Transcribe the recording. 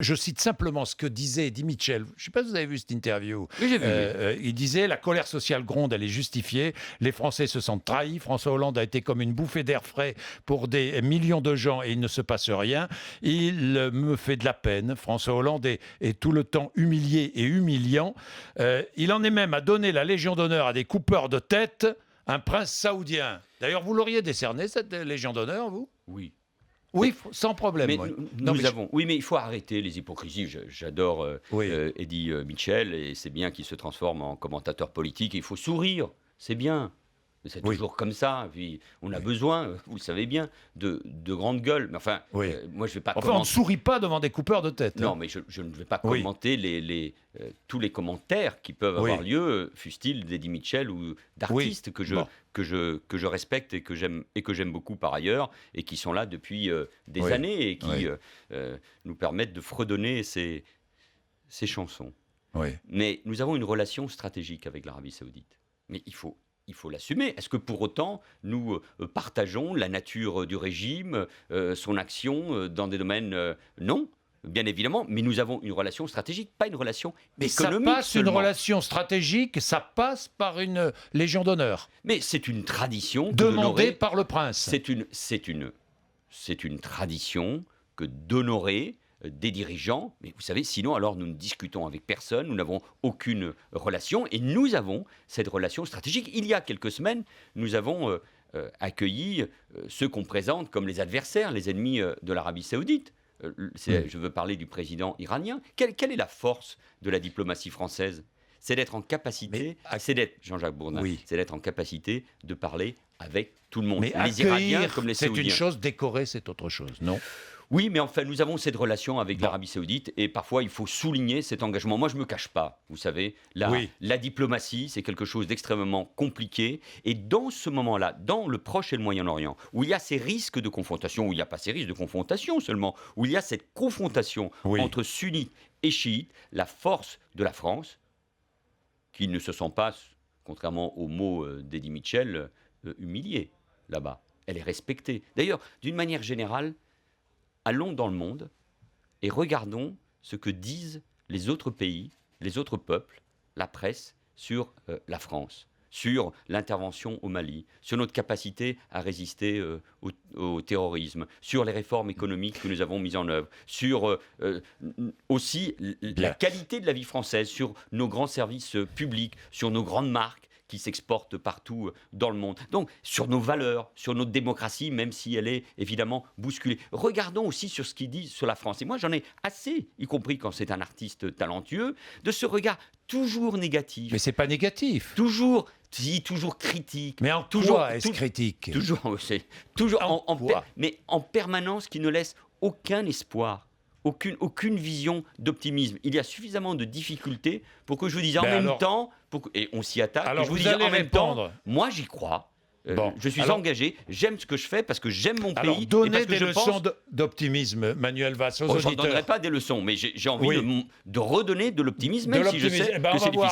Je cite simplement ce que disait Eddie Mitchell. Je ne sais pas si vous avez vu cette interview. Oui, j'ai vu. Il disait: la colère sociale gronde, elle est justifiée. Les Français se sentent trahis. François Hollande a été comme une bouffée d'air frais pour des millions de gens et il ne se passe rien. Il me fait de la peine. François Hollande est tout le temps humilié et humiliant. Il en est même à donner la Légion d'honneur à des coupeurs de tête, un prince saoudien. D'ailleurs, vous l'auriez décerné, cette Légion d'honneur, vous? Oui. Oui, sans problème. Mais Oui. nous avons. Oui, mais il faut arrêter les hypocrisies. J'adore Oui. Eddie Mitchell et c'est bien qu'il se transforme en commentateur politique. Il faut sourire, c'est bien. Mais c'est Oui. toujours comme ça. Puis on a besoin, vous le savez bien, de grandes gueules. Mais enfin, Oui. moi je vais pas Enfin, on ne commenter. sourit pas devant des coupeurs de tête. Non, hein. mais je ne vais pas Oui. commenter tous les commentaires qui peuvent Oui. avoir lieu, fussent-ils d'Eddie Mitchell ou d'artistes que je respecte et que j'aime beaucoup par ailleurs, et qui sont là depuis des Oui. années et qui Oui. nous permettent de fredonner ces chansons. Oui. Mais nous avons une relation stratégique avec l'Arabie Saoudite. Mais il faut l'assumer. Est-ce que pour autant, nous partageons la nature du régime, son action dans des domaines non, bien évidemment, mais nous avons une relation stratégique, pas une relation Mais économique ça passe, seulement. une relation stratégique, ça passe par une Légion d'honneur, Mais c'est une tradition que demandée d'honorer. par le prince. C'est une tradition que d'honorer des dirigeants, mais vous savez, sinon alors nous ne discutons avec personne, nous n'avons aucune relation, et nous avons cette relation stratégique. Il y a quelques semaines, nous avons accueilli ceux qu'on présente comme les adversaires, les ennemis de l'Arabie Saoudite. Je veux parler du président iranien. Quelle est la force de la diplomatie française? C'est d'être en capacité, c'est d'être, Jean-Jacques Bourdin, Oui. c'est d'être en capacité de parler avec tout le monde. Mais Les Iraniens accueillir, comme les c'est Saoudiens. une chose, décorer, c'est autre chose, non? Oui, mais enfin, nous avons cette relation avec l'Arabie Saoudite et parfois il faut souligner cet engagement. Moi, je ne me cache pas, vous savez, Oui. la diplomatie, c'est quelque chose d'extrêmement compliqué. Et dans ce moment-là, dans le Proche et le Moyen-Orient, où il y a ces risques de confrontation, où il n'y a pas ces risques de confrontation seulement, où il y a cette confrontation Oui. entre sunnites et chiites, la force de la France, qui ne se sent pas, contrairement aux mots d'Eddie Mitchell, humiliée là-bas. Elle est respectée. D'ailleurs, d'une manière générale, allons dans le monde et regardons ce que disent les autres pays, les autres peuples, la presse, sur la France, sur l'intervention au Mali, sur notre capacité à résister au terrorisme, sur les réformes économiques que nous avons mises en œuvre, sur aussi la qualité de la vie française, sur nos grands services publics, sur nos grandes marques qui s'exportent partout dans le monde. Donc, sur nos valeurs, sur notre démocratie, même si elle est évidemment bousculée. Regardons aussi sur ce qu'il dit sur la France. Et moi, j'en ai assez, y compris quand c'est un artiste talentueux, de ce regard toujours négatif. Mais c'est pas négatif. Toujours critique. Mais en toujours, quoi est-ce critique? Toujours quoi mais en permanence qui ne laisse aucun espoir. Aucune vision d'optimisme. Il y a suffisamment de difficultés pour que je vous dise en même temps, et on s'y attaque, alors que je vous vous dise allez en même temps, répondre. moi j'y crois, Bon, je suis alors- engagé, j'aime ce que je fais parce que j'aime mon Alors, pays. Et donnez parce que des je leçons pense... d'optimisme, Manuel Valls, aux Je n'en donnerai auditeurs. pas des leçons, mais j'ai envie Oui. de redonner de l'optimisme, même si je sais Eh ben, que on c'est va voir